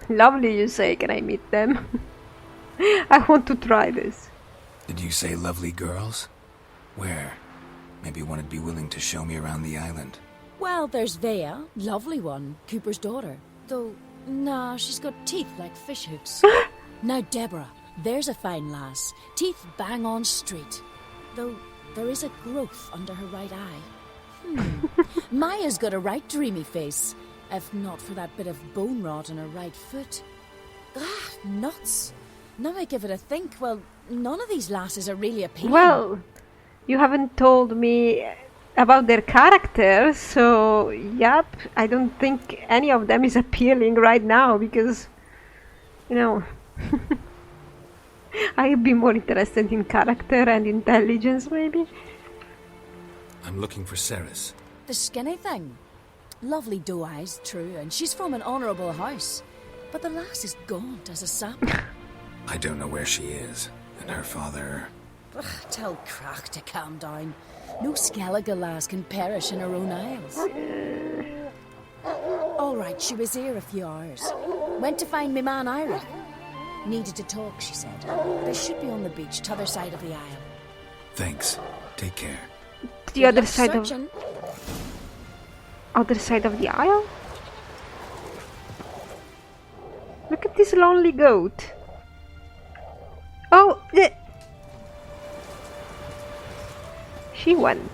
Lovely, you say. Can I meet them? I want to try this. Did you say lovely girls? Where? Maybe one would be willing to show me around the island. Well, there's Vea, lovely one, Cooper's daughter. Though, nah, she's got teeth like fishhooks. Now, Deborah, there's a fine lass. Teeth bang on straight. Though, there is a growth under her right eye. Maya's got a right dreamy face. If not for that bit of bone rot in her right foot. Ah, nuts. Now I give it a think, well, none of these lasses are really appealing. Well, you haven't told me about their characters, so yep, I don't think any of them is appealing right now because, you know, I'd be more interested in character and intelligence, maybe. I'm looking for Ceres. The skinny thing. Lovely doe eyes, true, and she's from an honourable house. But the lass is gaunt as a sap. I don't know where she is, and her father... Ugh, tell Crach to calm down. No Skellige lass can perish in her own isles. All right, she was here a few hours. Went to find me man Ira. Needed to talk, she said. They should be on the beach, t'other side of the isle. Thanks. Take care. The other side Searching. Other side of the aisle? Look at this lonely goat. Oh, she went.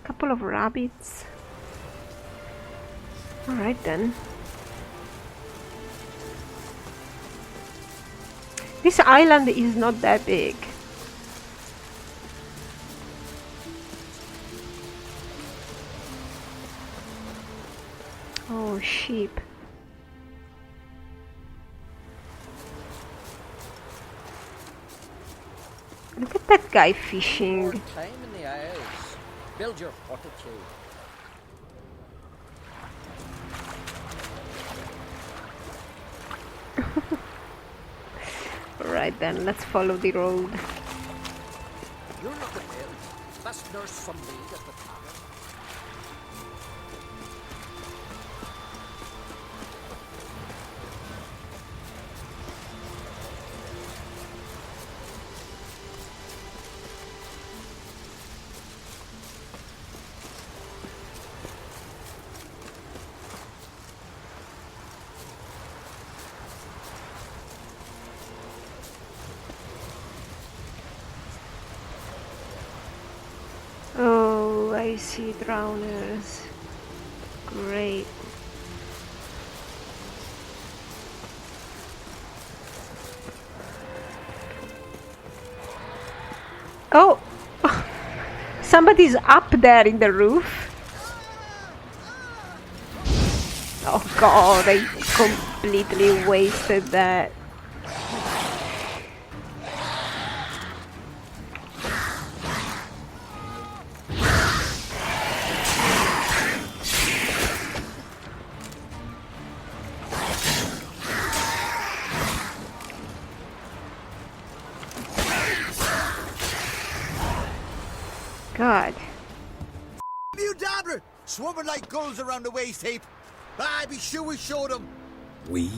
Couple of rabbits. Alright then. This island is not that big. Oh, sheep. Look at that guy fishing. More time in the Isles. Build your fortitude. Right then, let's follow the road. You're not the bed. That's Nurse somebody at the tavern. Oh, I see drowners. Great. Oh! Somebody's up there in the roof. Oh god, I completely wasted that. God. You dabber! Swarming like gulls around the waist heap. I be sure we showed them. We?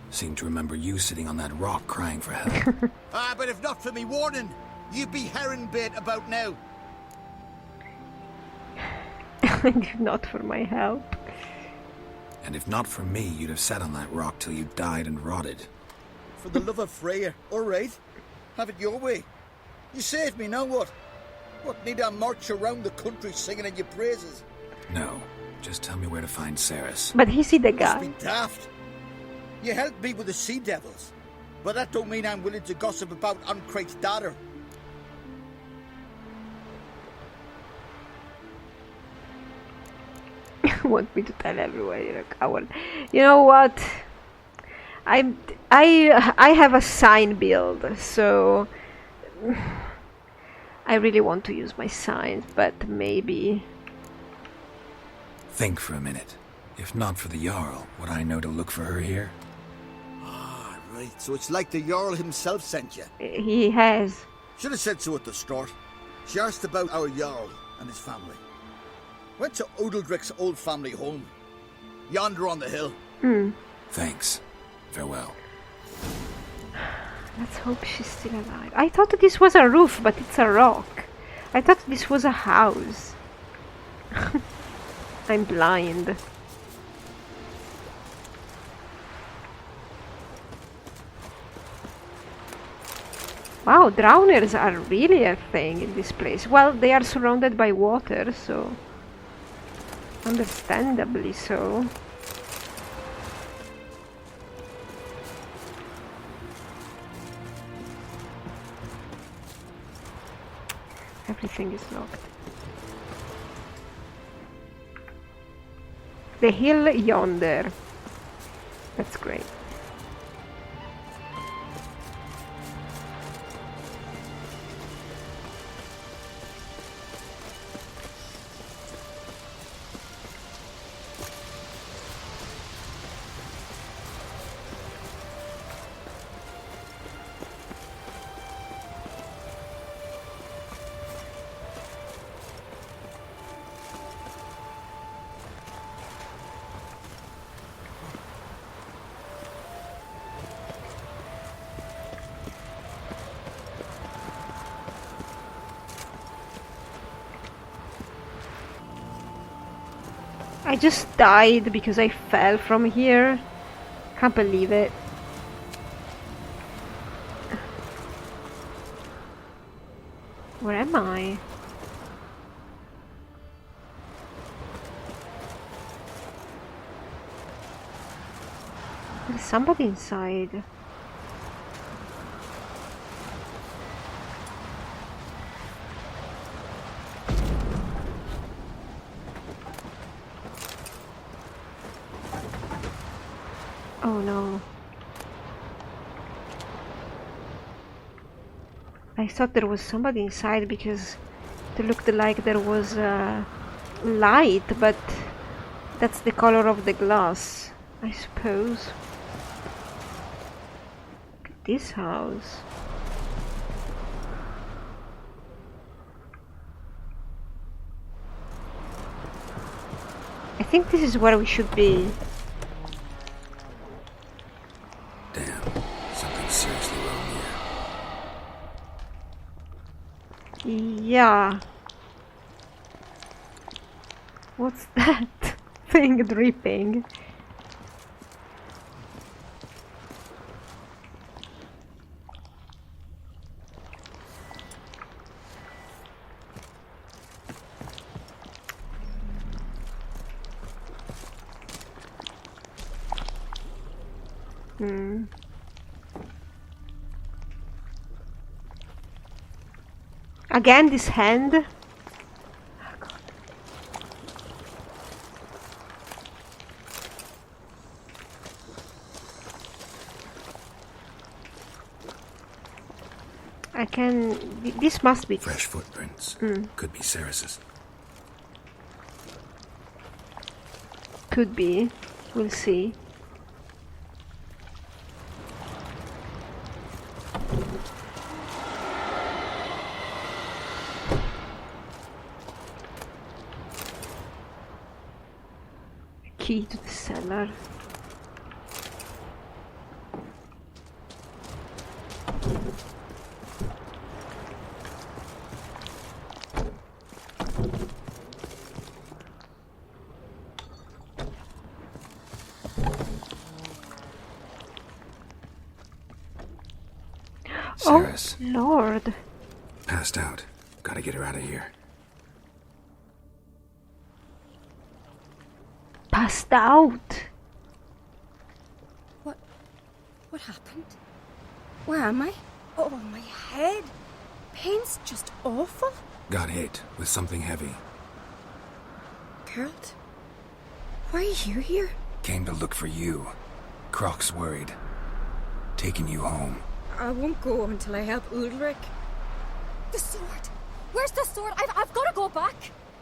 Seem to remember you sitting on that rock crying for help. But if not for me warning, you'd be herring bait about now. If not for my help. And if not for me, you'd have sat on that rock till you died and rotted. For the love of Freya, all right? Have it your way. You saved me, now what? What, need I march around the country singing in your praises? No, just tell me where to find Ceres. But he see the Must guy. be daft. You helped me with the sea devils, but that don't mean I'm willing to gossip about Uncrate's daughter. Want me to tell everyone you're a coward. You know what? I have a sign build, so I really want to use my signs, but maybe. Think for a minute. If not for the Jarl, would I know to look for her here? Ah, right. So it's like the Jarl himself sent you. He has. Should have said so at the start. She asked about our Jarl and his family. Went to Udaldric's old family home. Yonder on the hill. Thanks. Farewell. Let's hope she's still alive. I thought this was a roof, but it's a rock. I thought this was a house. I'm blind. Wow, drowners are really a thing in this place. Well, they are surrounded by water, so... understandably so. Everything is locked. The hill yonder. That's great. I just died because I fell from here. Can't believe it. Where am I? There's somebody inside. Oh no. I thought there was somebody inside because it looked like there was light, but that's the color of the glass, I suppose. Look at this house. I think this is where we should be. Damn, something seriously wrong here. Yeah. What's that thing dripping? Again, this hand. Oh, God. I can. This must be Fresh footprints. Could be Ceres's. Could be. We'll see. Key to the cellar. Ceres. Oh, Lord. Passed out. Gotta get her out of here. Passed out. What happened? Where am I? Oh, my head. Pain's just awful. Got hit with something heavy. Geralt, why are you here? Came to look for you. Croc's worried. Taking you home. I won't go until I help Udalric. The sword! Where's the sword? I've got to go back!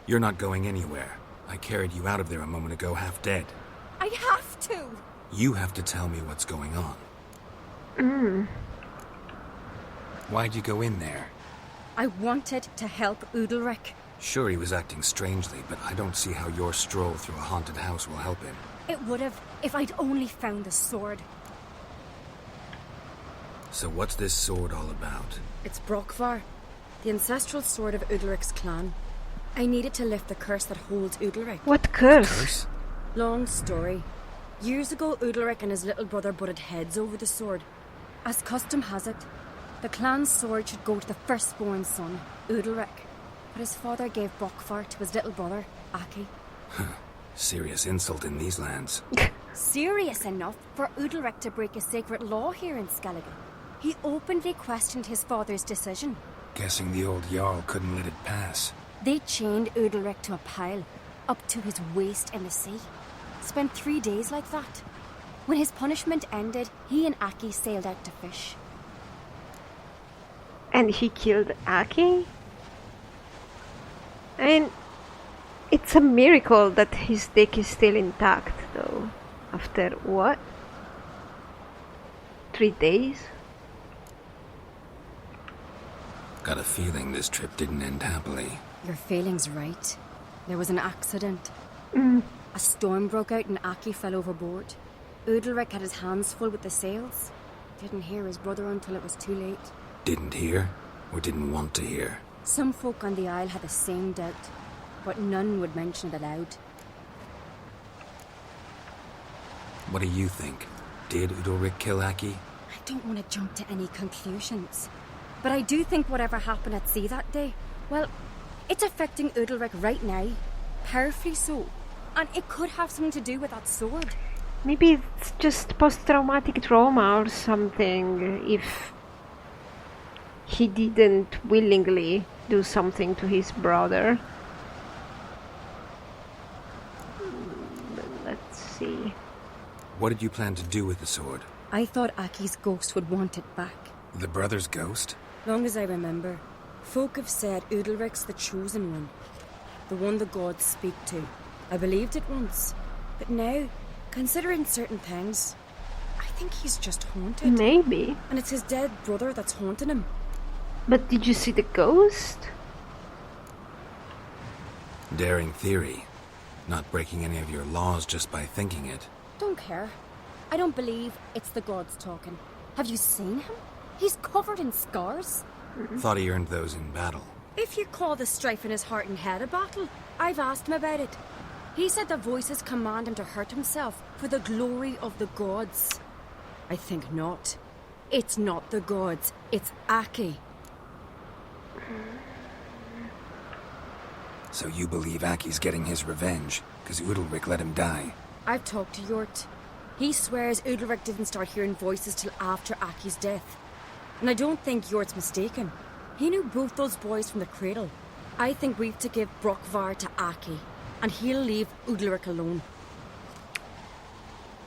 You're not going anywhere. I carried you out of there a moment ago, half dead. I have to! You have to tell me what's going on. Why'd you go in there? I wanted to help Udalric. Sure, he was acting strangely, but I don't see how your stroll through a haunted house will help him. It would have if I'd only found the sword. So what's this sword all about? It's Brokvar, the ancestral sword of Udalric's clan. I need it to lift the curse that holds Udalric. What curse? Curse? Long story. Years ago, Udalric and his little brother butted heads over the sword. As custom has it, the clan's sword should go to the firstborn son, Udalric. But his father gave Brokvar to his little brother, Aki. Serious insult in these lands. Serious enough for Udalric to break a sacred law here in Skellige. He openly questioned his father's decision. Guessing the old Jarl couldn't let it pass. They chained Udalric to a pile, up to his waist in the sea. Spent 3 days like that. When his punishment ended, he and Aki sailed out to fish. And he killed Aki? I mean, it's a miracle that his dick is still intact, though. After what? 3 days? Got a feeling this trip didn't end happily. Your feeling's right. There was an accident. A storm broke out and Aki fell overboard. Udalric had his hands full with the sails. Didn't hear his brother until it was too late. Didn't hear? Or didn't want to hear? Some folk on the Isle had the same doubt, but none would mention it aloud. What do you think? Did Udalric kill Aki? I don't want to jump to any conclusions. But I do think whatever happened at sea that day, well, it's affecting Udalric right now. Powerfully so. And it could have something to do with that sword. Maybe it's just post-traumatic trauma or something, if he didn't willingly do something to his brother. Let's see. What did you plan to do with the sword? I thought Aki's ghost would want it back. The brother's ghost? Long as I remember, folk have said Udalric's the chosen one. The one the gods speak to. I believed it once. But now, considering certain things, I think he's just haunted. Maybe. And it's his dead brother that's haunting him. But did you see the ghost? Daring theory. Not breaking any of your laws just by thinking it. Don't care. I don't believe it's the gods talking. Have you seen him? He's covered in scars. Thought he earned those in battle. If you call the strife in his heart and head a battle, I've asked him about it. He said the voices command him to hurt himself for the glory of the gods. I think not. It's not the gods, it's Aki. So you believe Aki's getting his revenge, because Udalric let him die? I've talked to Yort. He swears Udalric didn't start hearing voices till after Aki's death. And I don't think Yort's mistaken. He knew both those boys from the cradle. I think we've to give Brokvar to Aki, and he'll leave Udalric alone.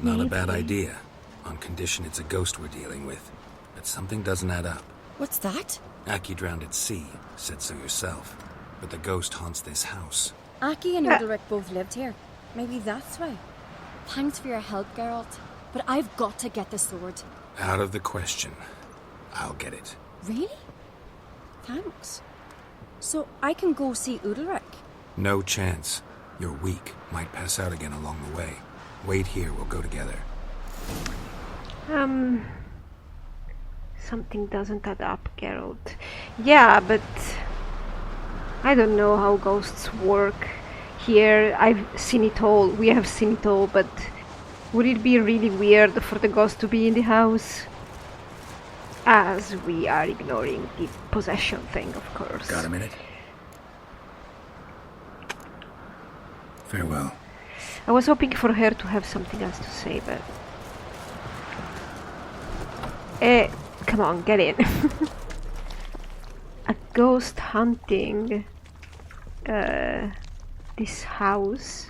Not a bad idea, on condition it's a ghost we're dealing with. But something doesn't add up. What's that? Aki drowned at sea, said so yourself. But the ghost haunts this house. Aki and Udalric both lived here. Maybe that's why. Thanks for your help, Geralt. But I've got to get the sword. Out of the question. I'll get it. Really? Thanks. So I can go see Udalric? No chance. You're weak. Might pass out again along the way. Wait here, we'll go together. Something doesn't add up, Geralt. Yeah, but I don't know how ghosts work here. I've seen it all. We have seen it all, but would it be really weird for the ghost to be in the house? As we are ignoring the possession thing, of course. Got a minute? Farewell. I was hoping for her to have something else to say, but... come on, get in. A ghost hunting this house.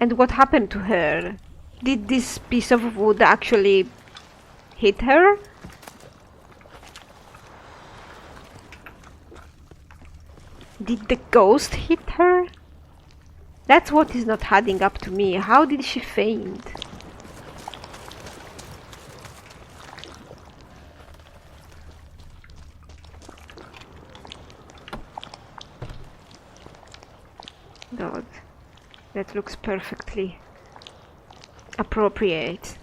And what happened to her? Did this piece of wood actually hit her? Did the ghost hit her? That's what is not adding up to me. How did she faint? That looks perfectly appropriate.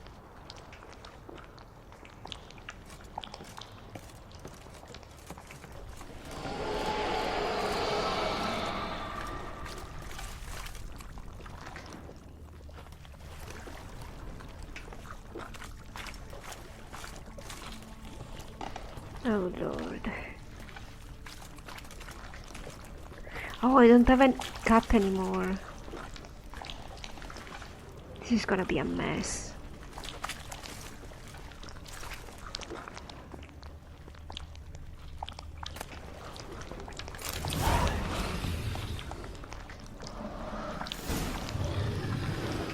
Oh Lord. Oh, I don't have a cat anymore. This is gonna be a mess.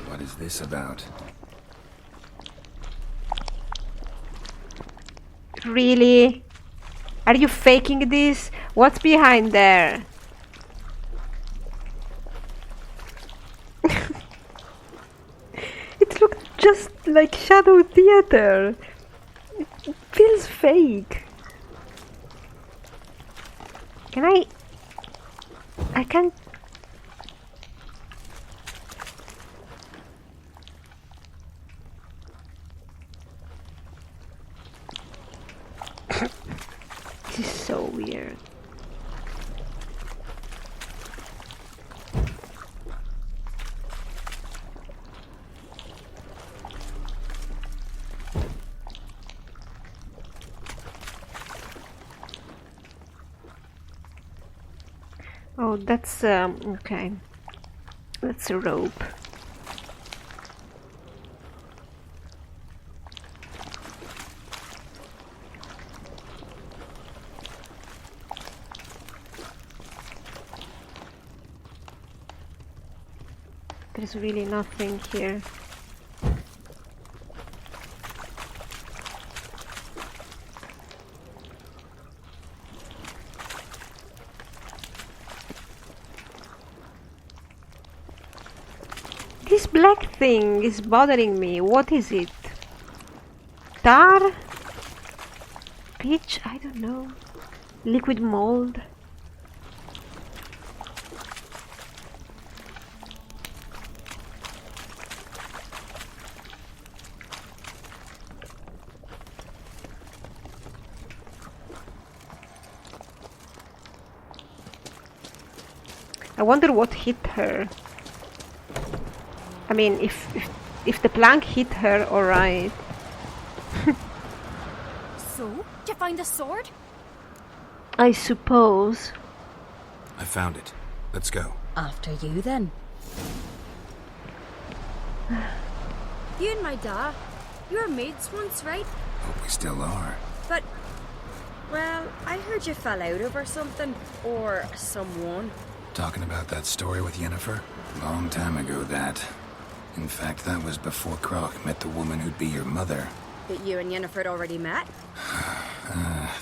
What is this about? Really? Are you faking this? What's behind there? It looked just like Shadow Theater. It feels fake. Can I can't. This is so weird. Oh, that's okay. That's a rope. There's really nothing here. This black thing is bothering me. What is it? Tar? Pitch? I don't know. Liquid mold? I wonder what hit her. I mean, if the plank hit her, alright. So, did you find the sword? I suppose. I found it. Let's go. After you, then. You and my dad, you were mates once, right? Hope we still are. But, well, I heard you fell out over something. Or someone. Talking about that story with Yennefer? Long time ago, that. In fact, that was before Croc met the woman who'd be your mother. That you and Yennefer had already met?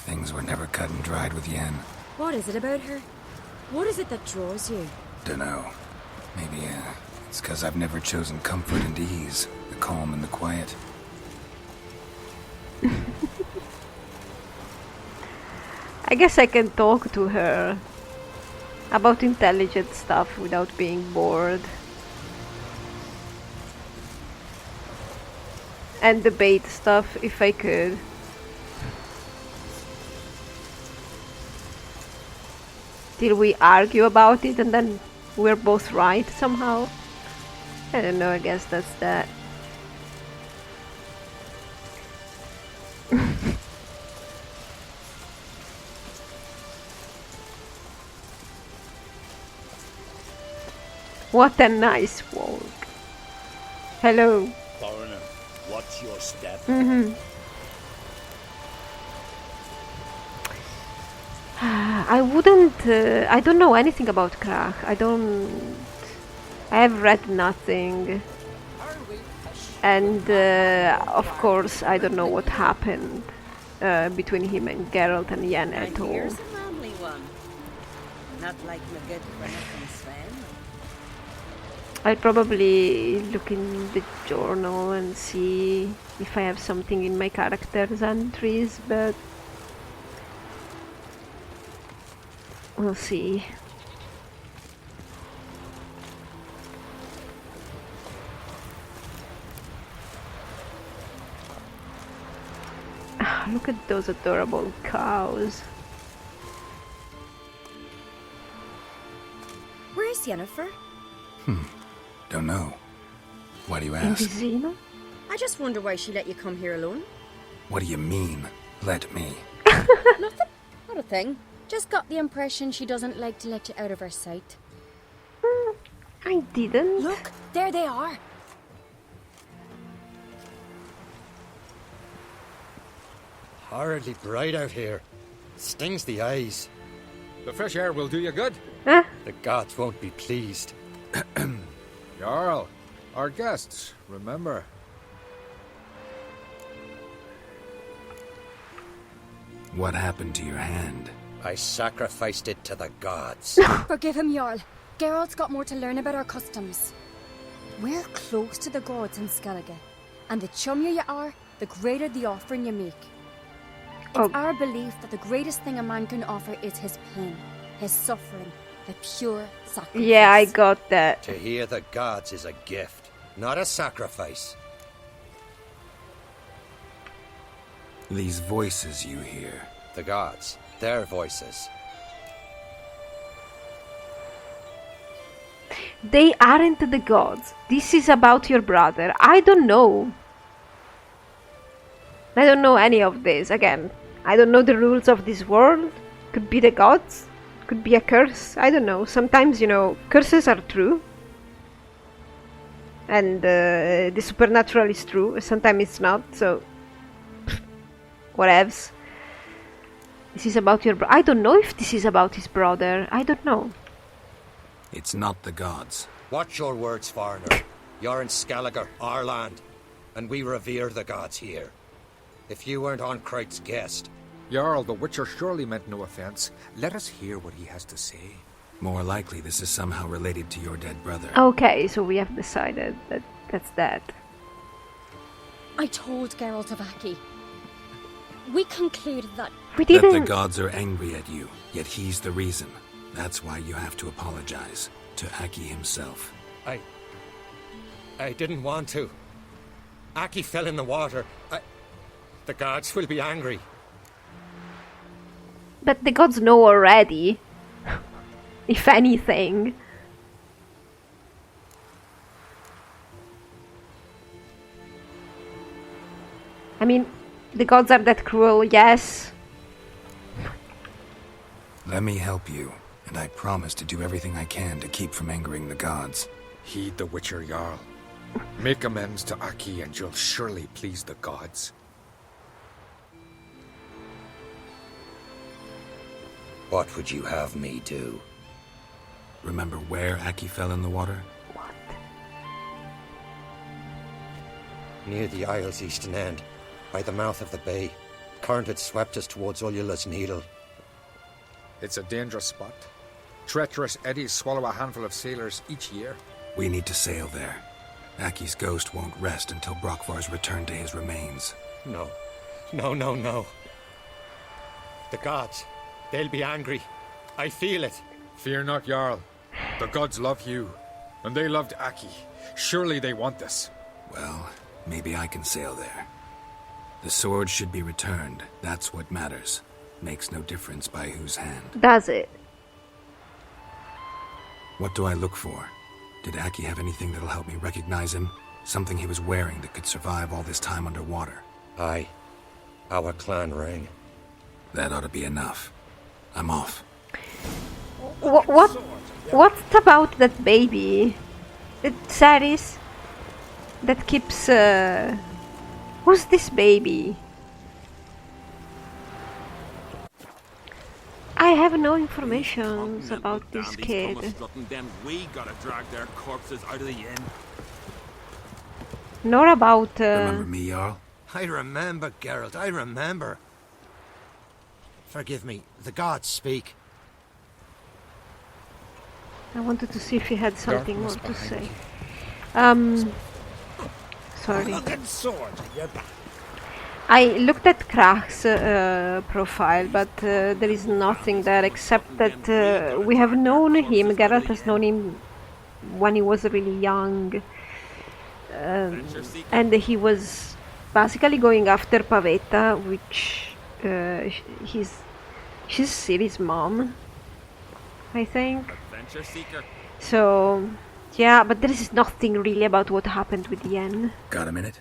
Things were never cut and dried with Yen. What is it about her? What is it that draws you? Dunno. Maybe, it's 'cause I've never chosen comfort and ease. The calm and the quiet. I guess I can talk to her about intelligent stuff without being bored. And debate stuff if I could. Till we argue about it and then we're both right somehow. I don't know, I guess that's that. What a nice walk. Hello. Foreigner, watch your step. I wouldn't. I don't know anything about Krach. I have read nothing. And of course, I don't know what happened between him and Geralt and Yen at all. Here's a manly one. Not like my good friend from Sven. I'll probably look in the journal and see if I have something in my character's entries, but we'll see. Look at those adorable cows. Where is Yennefer? Don't know. Why do you In ask? Vizima? I just wonder why she let you come here alone. What do you mean, let me? Nothing. Not a thing. Just got the impression she doesn't like to let you out of her sight. I didn't. Look, there they are. Horridly bright out here. Stings the eyes. The fresh air will do you good. Huh? The gods won't be pleased. Jarl, our guests, remember. What happened to your hand? I sacrificed it to the gods. Forgive him, Jarl. Geralt's got more to learn about our customs. We're close to the gods in Skellige, and the chummier you are, the greater the offering you make. It's our belief that the greatest thing a man can offer is his pain, his suffering, the pure sacrifice. Yeah, I got that. To hear the gods is a gift, not a sacrifice. These voices you hear. The gods, their voices. They aren't the gods. This is about your brother. I don't know. I don't know any of this. Again, I don't know the rules of this world. Could be the gods. Could be a curse. I don't know. Sometimes, you know, curses are true. And the supernatural is true. Sometimes it's not. So, whatevs. This is about your I don't know if this is about his brother. I don't know. It's not the gods. Watch your words, foreigner. You're in Skellige, our land, and we revere the gods here. If you weren't on Kright's guest... Jarl, the Witcher surely meant no offense. Let us hear what he has to say. More likely this is somehow related to your dead brother. Okay, so we have decided that that's that. I told Geralt of Aki. We concluded that... We That didn't... the gods are angry at you, yet he's the reason. That's why you have to apologize to Aki himself. I didn't want to. Aki fell in the water. The gods will be angry. But the gods know already. If anything. I mean, the gods are that cruel, yes. Let me help you, and I promise to do everything I can to keep from angering the gods. Heed the Witcher, Jarl. Make amends to Aki and you'll surely please the gods. What would you have me do? Remember where Aki fell in the water? What? Near the Isle's eastern end, by the mouth of the bay. Current had swept us towards Ullula's Needle. It's a dangerous spot. Treacherous eddies swallow a handful of sailors each year. We need to sail there. Aki's ghost won't rest until Brokvar's returned to his remains. No. The gods, they'll be angry. I feel it. Fear not, Jarl. The gods love you, and they loved Aki. Surely they want this. Well, maybe I can sail there. The sword should be returned. That's what matters. Makes no difference by whose hand. Does it? What do I look for? Did Aki have anything that'll help me recognize him? Something he was wearing that could survive all this time underwater? Aye. Our clan ring. That ought to be enough. I'm off. What's about that baby? Saris? That keeps... Who's this baby? I have no information about this kid. We gotta drag their corpses out of the inn. Nor about... Remember me, Jarl? I remember, Geralt, I remember. Forgive me, the gods speak. I wanted to see if he had something more to say. Sorry. I looked at Krach's profile, but there is nothing there except that we have known him. Geralt has known him when he was really young, and he was basically going after Pavetta, which she's Ciri's mom, I think. Adventure seeker. So yeah, but there is nothing really about what happened with Yen. Got a minute?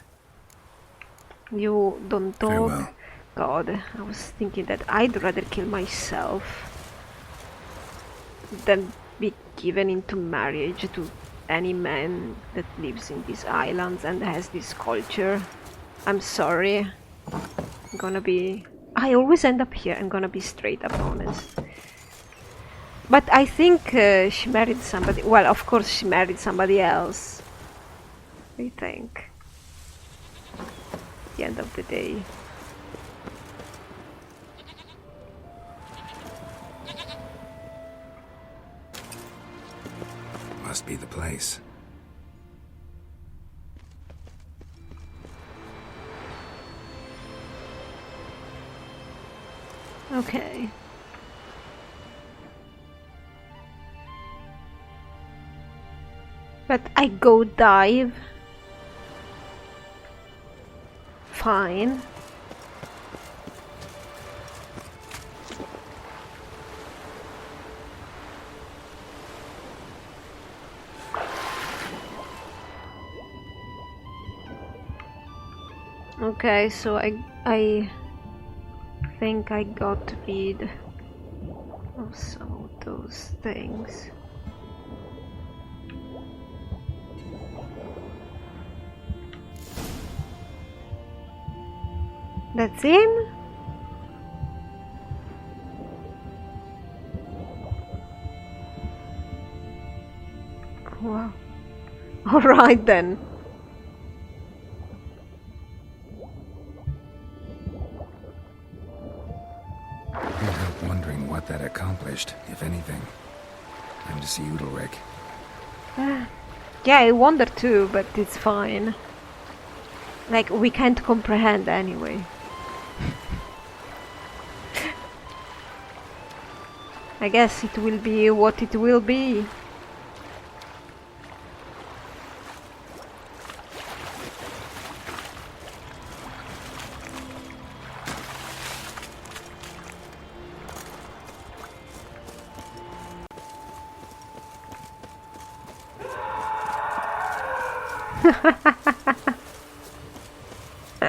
You don't talk. Farewell. God, I was thinking that I'd rather kill myself than be given into marriage to any man that lives in these islands and has this culture. I'm sorry. I always end up here. I'm gonna be straight up honest. But I think she married somebody. Well, of course she married somebody else. I think. At the end of the day. Must be the place. Okay. But I go dive. Fine. Okay, so I think I got rid of some of those things. That's him? Wow. Alright then. Can't help wondering what that accomplished, if anything. Time to see Udalric. Yeah, I wonder too, but it's fine. Like, we can't comprehend anyway. I guess it will be what it will be.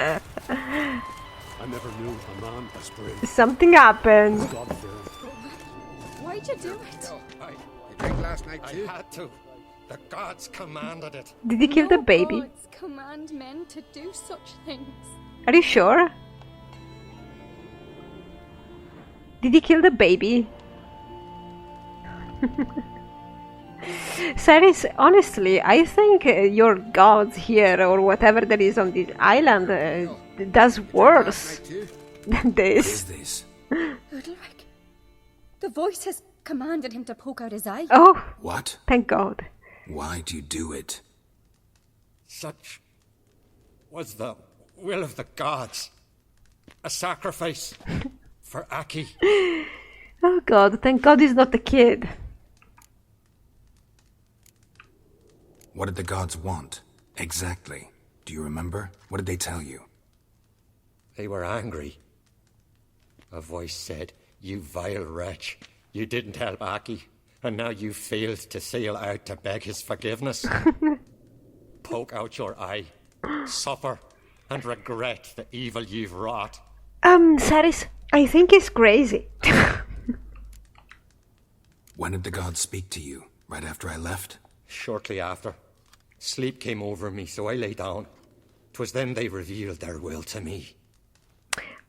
I never knew a man was brave. Something happened. Why'd you do it? You drink last night too? I had to. The gods commanded it. Did he kill the baby? Gods command men to do such things. Are you sure? Did he kill the baby? Saris, honestly, I think your gods here, or whatever there is on this island, does worse than this. What is this? Udalric. The voices commanded him to poke out his eye. Oh, What? thank God. Why'd you do it? Such was the will of the gods. A sacrifice for Aki. Oh God, thank God he's not a kid. What did the gods want? Exactly. Do you remember? What did they tell you? They were angry. A voice said, "You vile wretch, you didn't help Aki, and now you failed to sail out to beg his forgiveness. Poke out your eye, suffer, and regret the evil you've wrought." Saris, I think he's crazy. When did the gods speak to you? Right after I left? Shortly after, sleep came over me, so I lay down. 'Twas then they revealed their will to me.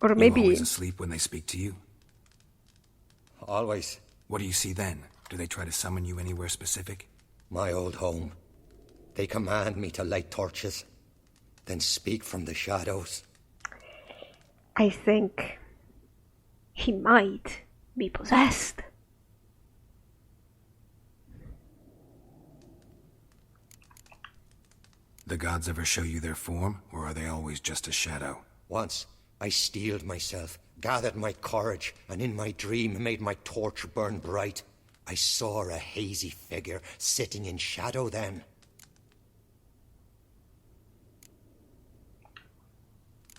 Or You maybe... always asleep when they speak to you? Always. What do you see then? Do they try to summon you anywhere specific? My old home. They command me to light torches, then speak from the shadows. I think he might be possessed. The gods ever show you their form, or are they always just a shadow? Once, I steeled myself, gathered my courage, and in my dream made my torch burn bright. I saw a hazy figure sitting in shadow then.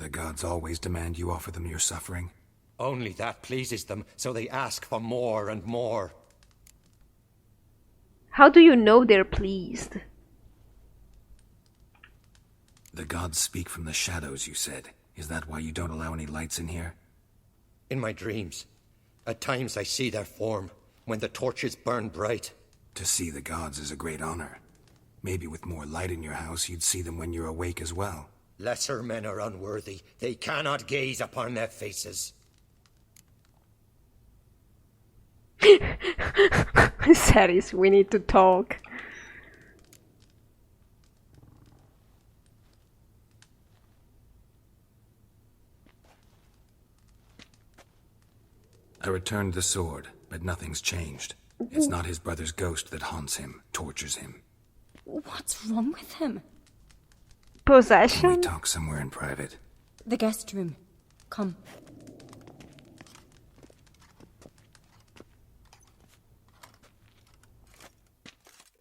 The gods always demand you offer them your suffering? Only that pleases them, so they ask for more and more. How do you know they're pleased? The gods speak from the shadows, you said. Is that why you don't allow any lights in here? In my dreams, at times I see their form, when the torches burn bright. To see the gods is a great honor. Maybe with more light in your house, you'd see them when you're awake as well. Lesser men are unworthy. They cannot gaze upon their faces. Saris, we need to talk. I returned the sword, but nothing's changed. It's not his brother's ghost that haunts him, tortures him. What's wrong with him? Can we Possession? talk somewhere in private? The guest room. Come.